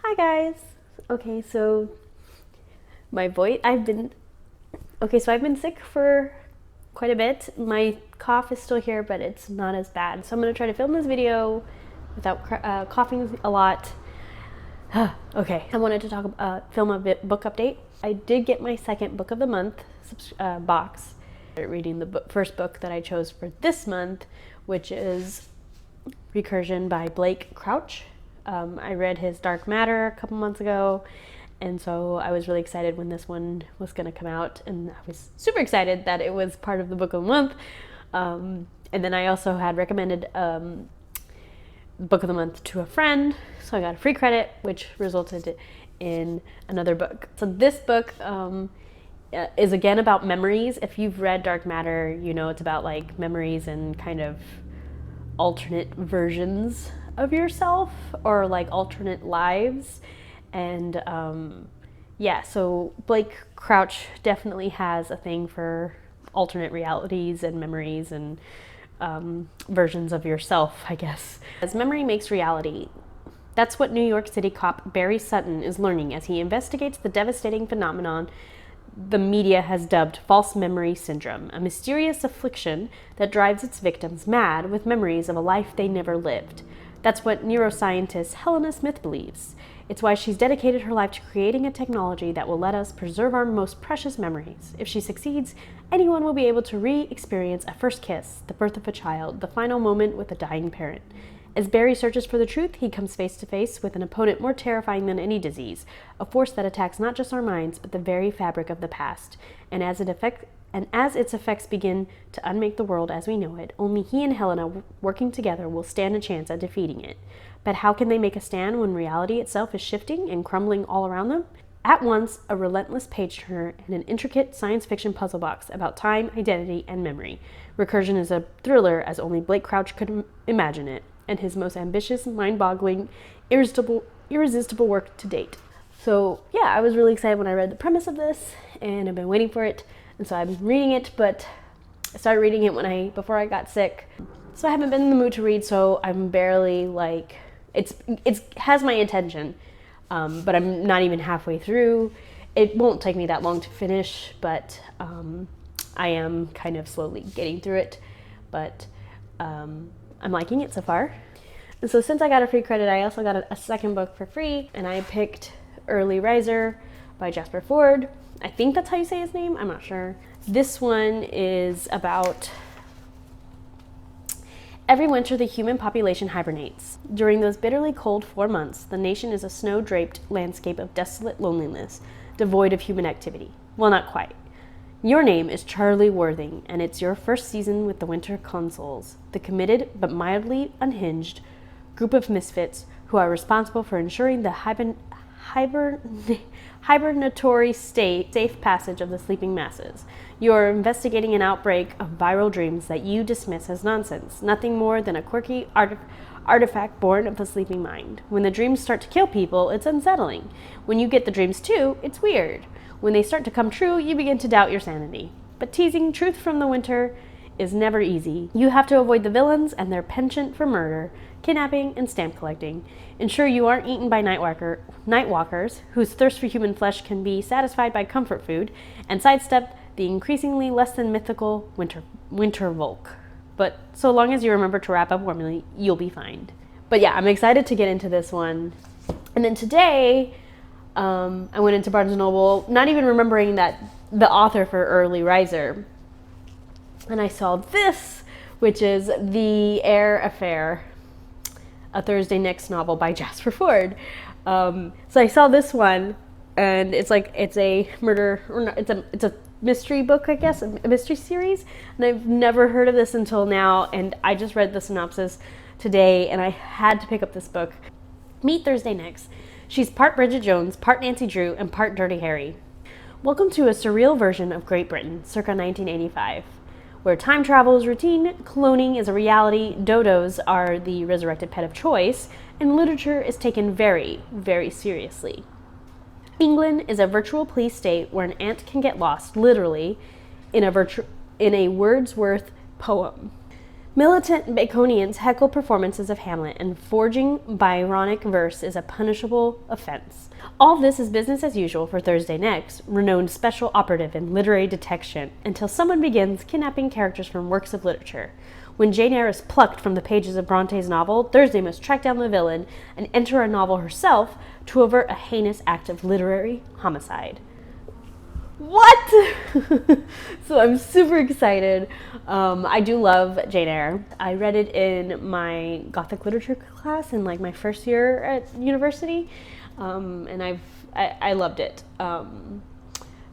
Hi guys. Okay, so my voice, I've been sick for quite a bit. My cough is still here, but it's not as bad. So I'm going to try to film this video without coughing a lot. Okay, I wanted to film a book update. I did get my second book of the month box. Reading the first book that I chose for this month, which is Recursion by Blake Crouch. I read his Dark Matter a couple months ago, and so I was really excited when this one was going to come out, and I was super excited that it was part of the book of the month. And then I also had recommended book of the month to a friend, so I got a free credit, which resulted in another book. So this book is again about memories. If you've read Dark Matter, you know it's about like memories and kind of alternate versions of yourself, or like alternate lives. And so Blake Crouch definitely has a thing for alternate realities and memories and versions of yourself, I guess. As memory makes reality, that's what New York City cop Barry Sutton is learning as he investigates the devastating phenomenon the media has dubbed false memory syndrome, a mysterious affliction that drives its victims mad with memories of a life they never lived. That's what neuroscientist Helena Smith believes. It's why she's dedicated her life to creating a technology that will let us preserve our most precious memories. If she succeeds, anyone will be able to re-experience a first kiss, the birth of a child, the final moment with a dying parent. As Barry searches for the truth, he comes face to face with an opponent more terrifying than any disease, a force that attacks not just our minds, but the very fabric of the past. And as its effects begin to unmake the world as we know it, only he and Helena, working together, will stand a chance at defeating it. But how can they make a stand when reality itself is shifting and crumbling all around them? At once, a relentless page-turner and an intricate science fiction puzzle box about time, identity, and memory. Recursion is a thriller as only Blake Crouch could imagine it, and his most ambitious, mind-boggling, irresistible work to date. So yeah, I was really excited when I read the premise of this, and I've been waiting for it, and so I'm reading it, but I started reading it before I got sick. So I haven't been in the mood to read, so I'm barely it has my attention, but I'm not even halfway through. It won't take me that long to finish, but I am kind of slowly getting through it, but I'm liking it so far. And so since I got a free credit, I also got a second book for free, and I picked Early Riser by Jasper Fforde. I think that's how you say his name, I'm not sure. This one is about every winter the human population hibernates. During those bitterly cold 4 months, the nation is a snow-draped landscape of desolate loneliness, devoid of human activity. Well, not quite. Your name is Charlie Worthing, and it's your first season with the Winter Consuls, the committed but mildly unhinged group of misfits who are responsible for ensuring the hibernatory safe passage of the sleeping masses. You are investigating an outbreak of viral dreams that you dismiss as nonsense, nothing more than a quirky artifact born of the sleeping mind. When the dreams start to kill people, it's unsettling. When you get the dreams too, it's weird. When they start to come true, you begin to doubt your sanity. But teasing truth from the winter is never easy. You have to avoid the villains and their penchant for murder, kidnapping, and stamp collecting. Ensure you aren't eaten by nightwalkers, whose thirst for human flesh can be satisfied by comfort food, and sidestep the increasingly less than mythical winter Volk. But so long as you remember to wrap up warmly, you'll be fine. But yeah, I'm excited to get into this one. And then today, I went into Barnes & Noble, not even remembering that the author for Early Riser, and I saw this, which is the Eyre Affair, a Thursday Next novel by Jasper Fforde. So I saw this one, and it's a murder, or not, it's a mystery book, I guess, a mystery series, and I've never heard of this until now, and I just read the synopsis today, and I had to pick up this book. Meet Thursday Next. She's part Bridget Jones, part Nancy Drew, and part Dirty Harry. Welcome to a surreal version of Great Britain, circa 1985. Where time travel is routine, cloning is a reality, dodos are the resurrected pet of choice, and literature is taken very, very seriously. England is a virtual police state where an ant can get lost, literally, in a Wordsworth poem. Militant Baconians heckle performances of Hamlet, and forging Byronic verse is a punishable offense. All this is business as usual for Thursday Next, renowned special operative in literary detection, until someone begins kidnapping characters from works of literature. When Jane Eyre is plucked from the pages of Bronte's novel, Thursday must track down the villain and enter a novel herself to avert a heinous act of literary homicide. What? So I'm super excited. I do love Jane Eyre. I read it in my Gothic literature class in like my first year at university, and I loved it. And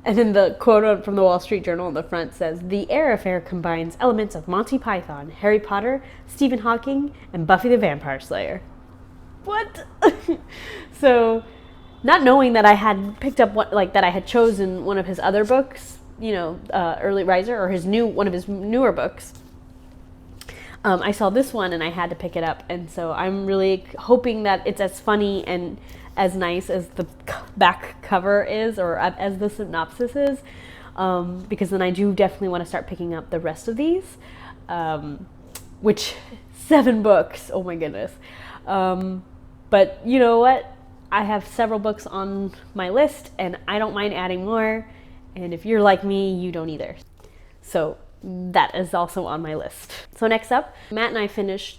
then the quote from the Wall Street Journal on the front says, "The Eyre Affair combines elements of Monty Python, Harry Potter, Stephen Hawking, and Buffy the Vampire Slayer." What? So, not knowing that I had picked up that I had chosen one of his other books, Early Riser, or one of his newer books, I saw this one and I had to pick it up, and so I'm really hoping that it's as funny and as nice as the back cover is, or as the synopsis is, because then I do definitely want to start picking up the rest of these, which 7 books, oh my goodness. But you know what? I have several books on my list, and I don't mind adding more, and if you're like me, you don't either. So that is also on my list. So next up, Matt and I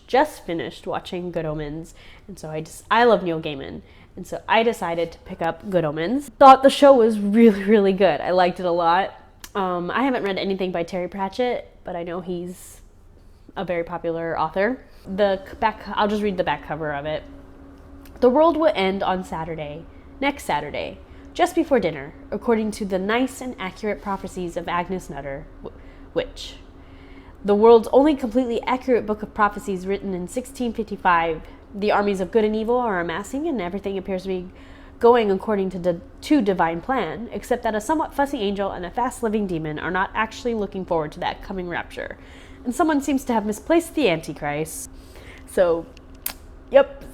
just finished watching Good Omens, and so I love Neil Gaiman, and so I decided to pick up Good Omens. Thought the show was really, really good. I liked it a lot. I haven't read anything by Terry Pratchett, but I know he's a very popular author. I'll just read the back cover of it. The world will end on next Saturday, just before dinner, according to the nice and accurate prophecies of Agnes Nutter, witch. The world's only completely accurate book of prophecies, written in 1655. The armies of good and evil are amassing, and everything appears to be going according to divine plan, except that a somewhat fussy angel and a fast-living demon are not actually looking forward to that coming rapture. And someone seems to have misplaced the Antichrist. So, yep,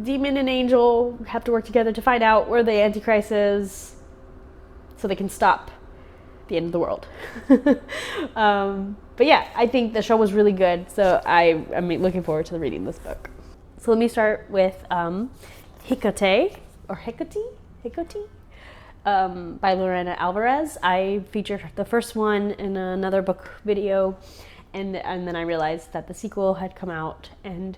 demon and angel have to work together to find out where the Antichrist is so they can stop the end of the world. But yeah, I think the show was really good, so I'm looking forward to reading this book. So let me start with Hecate by Lorena Alvarez. I featured the first one in another book video, and then I realized that the sequel had come out, and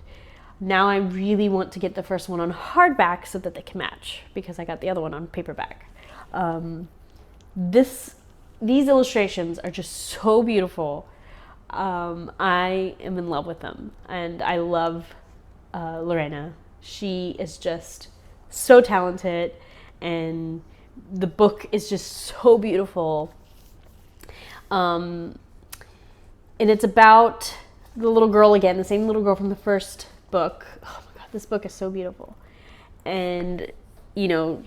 now I really want to get the first one on hardback so that they can match, because I got the other one on paperback. These illustrations are just so beautiful. I am in love with them, and I love Lorena. She is just so talented, and the book is just so beautiful. And it's about the little girl again, the same little girl from the first book. Oh my god, this book is so beautiful. And I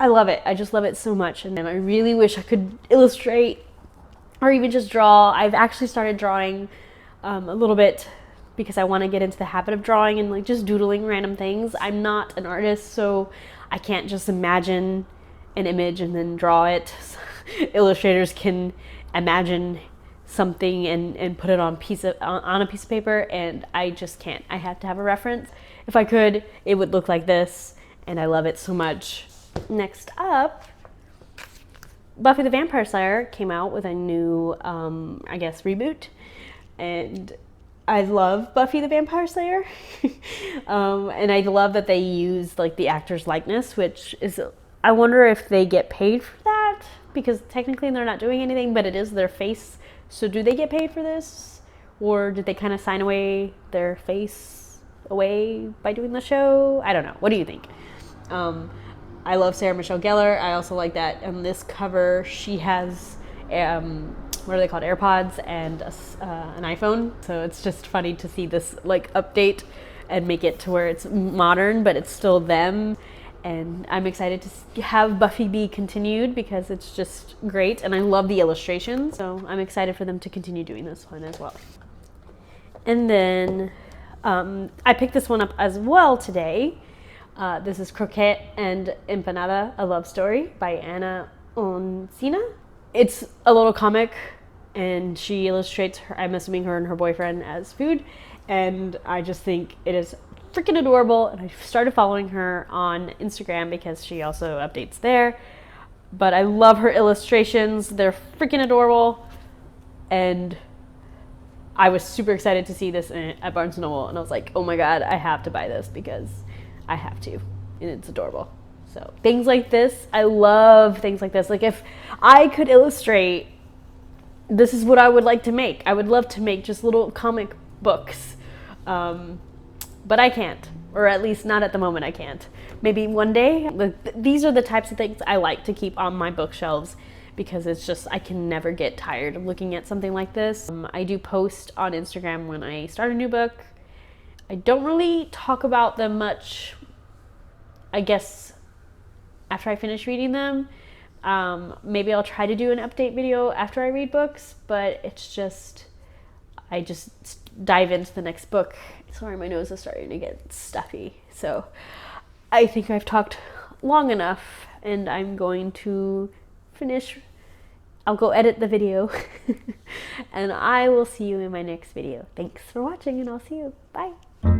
love it. I just love it so much, and I really wish I could illustrate or even just draw. I've actually started drawing a little bit because I want to get into the habit of drawing and like just doodling random things. I'm not an artist, so I can't just imagine an image and then draw it. Illustrators can imagine something and put it on a piece of paper, and I just can't. I have to have a reference. If I could, it would look like this, and I love it so much. Next up, Buffy the Vampire Slayer came out with a new, reboot, and I love Buffy the Vampire Slayer, and I love that they use like the actor's likeness, which is, I wonder if they get paid for that, because technically they're not doing anything, but it is their face. So do they get paid for this, or did they kind of sign away their face away by doing the show? I don't know. What do you think? I love Sarah Michelle Gellar. I also like that on this cover she has what are they called, AirPods and an iPhone. So it's just funny to see this like update and make it to where it's modern, but it's still them. And I'm excited to have Buffy be continued because it's just great, and I love the illustrations. So I'm excited for them to continue doing this one as well. And then I picked this one up as well today. This is Croquette and Empanada, a love story by Anna Oncina. It's a little comic and she illustrates her, I'm assuming her and her boyfriend, as food, and I just think it is freaking adorable. And I started following her on Instagram because she also updates there. But I love her illustrations. They're freaking adorable. And I was super excited to see this at Barnes & Noble. And I was like, oh my God, I have to buy this because I have to. And it's adorable. So things like this, I love things like this. Like if I could illustrate, this is what I would like to make. I would love to make just little comic books. But I can't. Or at least not at the moment I can't. Maybe one day. These are the types of things I like to keep on my bookshelves because it's just, I can never get tired of looking at something like this. I do post on Instagram when I start a new book. I don't really talk about them much, I guess, after I finish reading them. Maybe I'll try to do an update video after I read books, but it's just, I just dive into the next book. Sorry, my nose is starting to get stuffy. So I think I've talked long enough and I'm going to finish. I'll go edit the video and I will see you in my next video. Thanks for watching and I'll see you. Bye.